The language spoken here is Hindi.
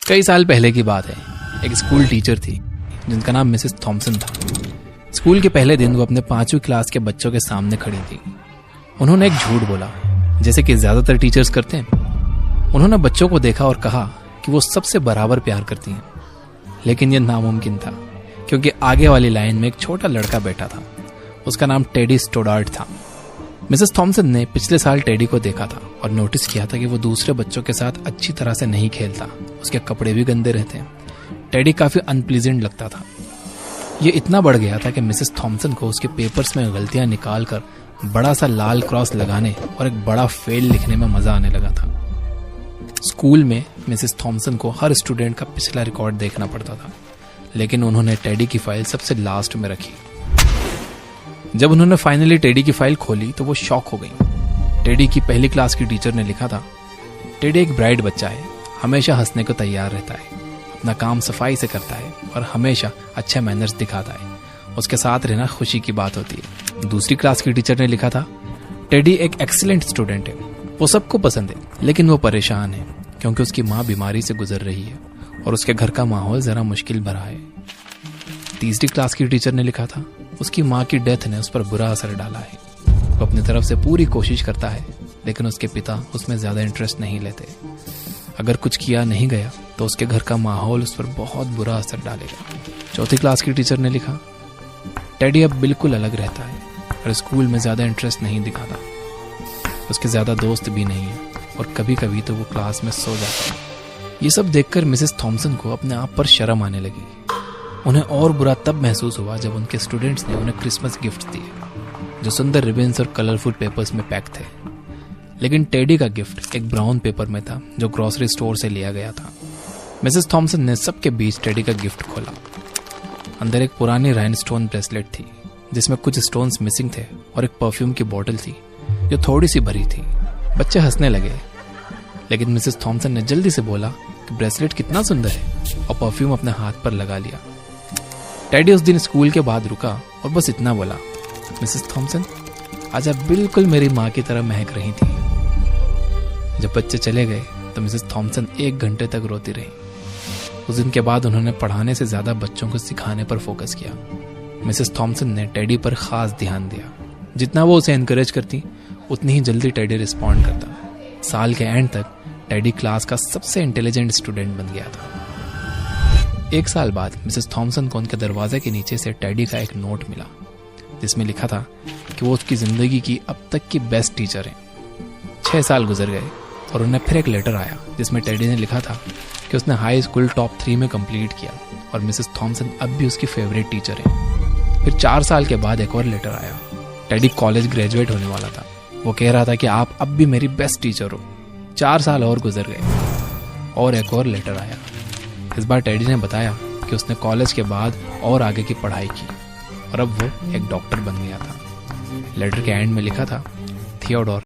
कई साल पहले की बात है। एक स्कूल टीचर थी जिनका नाम मिसेस थॉम्सन था। स्कूल के पहले दिन वो अपने 5वीं क्लास के बच्चों के सामने खड़ी थी। उन्होंने एक झूठ बोला, जैसे कि ज्यादातर टीचर्स करते हैं। उन्होंने बच्चों को देखा और कहा कि वो सबसे बराबर प्यार करती हैं। लेकिन यह नामुमकिन था, क्योंकि आगे वाली लाइन में एक छोटा लड़का बैठा था। उसका नाम टेडी स्टोडार्ट था। मिसेस थॉम्सन ने पिछले साल टेडी को देखा था और नोटिस किया था कि वो दूसरे बच्चों के साथ अच्छी तरह से नहीं खेलता। उसके कपड़े भी गंदे रहते हैं। टेडी काफी अनप्लीजेंट लगता था। ये इतना बढ़ गया था कि मिसेस थॉम्सन को उसके पेपर्स में गलतियां निकालकर बड़ा सा लाल क्रॉस लगाने और एक बड़ा फेल लिखने में मजा आने लगा था। स्कूल में मिसेस थॉम्सन को हर स्टूडेंट का पिछला रिकॉर्ड देखना पड़ता था, लेकिन उन्होंने टेडी की फाइल सबसे लास्ट में रखी। जब उन्होंने फाइनली टेडी की फाइल खोली तो वो शॉक हो गई। टेडी की पहली क्लास की टीचर ने लिखा था, टेडी एक ब्राइट बच्चा है, हमेशा हंसने को तैयार रहता है, अपना काम सफाई से करता है और हमेशा अच्छे मैनर्स दिखाता है। उसके साथ रहना खुशी की बात होती है। दूसरी क्लास की टीचर ने लिखा था, टेडी एक एक्सीलेंट स्टूडेंट है, वो सबको पसंद है, लेकिन वो परेशान है क्योंकि उसकी माँ बीमारी से गुजर रही है और उसके घर का माहौल जरा मुश्किल भरा है। तीसरी क्लास की टीचर ने लिखा था, उसकी माँ की डेथ ने उस पर बुरा असर डाला है। वो अपनी तरफ से पूरी कोशिश करता है, लेकिन उसके पिता उसमें ज्यादा इंटरेस्ट नहीं लेते। अगर कुछ किया नहीं गया तो उसके घर का माहौल उस पर बहुत बुरा असर डालेगा। चौथी क्लास की टीचर ने लिखा, टेडी अब बिल्कुल अलग रहता है और स्कूल में ज्यादा इंटरेस्ट नहीं दिखाता। उसके ज्यादा दोस्त भी नहीं है और कभी कभी तो वो क्लास में सो जाता है। ये सब देखकर मिसेस थॉम्सन को अपने आप पर शर्म आने लगी। उन्हें और बुरा तब महसूस हुआ जब उनके स्टूडेंट्स ने उन्हें क्रिसमस गिफ्ट दिए, जो सुंदर रिबन्स और कलरफुल पेपर्स में पैक थे। लेकिन टेडी का गिफ्ट एक ब्राउन पेपर में था, जो ग्रोसरी स्टोर से लिया गया था। मिसेस थॉम्सन ने सबके बीच टेडी का गिफ्ट खोला। अंदर एक पुरानी राइनस्टोन ब्रेसलेट थी, जिसमें कुछ स्टोन्स मिसिंग थे, और एक परफ्यूम की बोतल थी जो थोड़ी सी भरी थी। बच्चे हंसने लगे, लेकिन मिसेस थॉम्सन ने जल्दी से बोला कि ब्रेसलेट कितना सुंदर है, और परफ्यूम अपने हाथ पर लगा लिया। टेडी उस दिन स्कूल के बाद रुका और बस इतना बोला, मिसेस थॉम्सन आज आप बिल्कुल मेरी माँ की तरह महक रही थी। जब बच्चे चले गए तो मिसेस थॉम्सन 1 घंटे तक रोती रही। उस दिन के बाद उन्होंने पढ़ाने से ज्यादा बच्चों को सिखाने पर फोकस किया। मिसेस थॉम्सन ने टेडी पर खास ध्यान दिया। जितना वो उसे एनकरेज करती, उतनी ही जल्दी टेडी रिस्पॉन्ड करता। साल के एंड तक टेडी क्लास का सबसे इंटेलिजेंट स्टूडेंट बन गया था। 1 साल बाद मिसेस थॉम्सन को उनके दरवाजे के नीचे से टेडी का एक नोट मिला, जिसमें लिखा था कि वो उसकी जिंदगी की अब तक की बेस्ट टीचर हैं। 6 साल गुजर गए और उन्हें फिर एक लेटर आया, जिसमें टेडी ने लिखा था कि उसने हाई स्कूल टॉप 3 में कंप्लीट किया और मिसेस थॉम्सन अब भी उसकी फेवरेट टीचर है। फिर 4 साल के बाद एक और लेटर आया। टेडी कॉलेज ग्रेजुएट होने वाला था। वो कह रहा था कि आप अब भी मेरी बेस्ट टीचर हो। 4 साल और गुजर गए और एक और लेटर आया। इस बार टेडी ने बताया कि उसने कॉलेज के बाद और आगे की पढ़ाई की और अब वो एक डॉक्टर बन गया था। लेटर के एंड में लिखा था, थियोडोर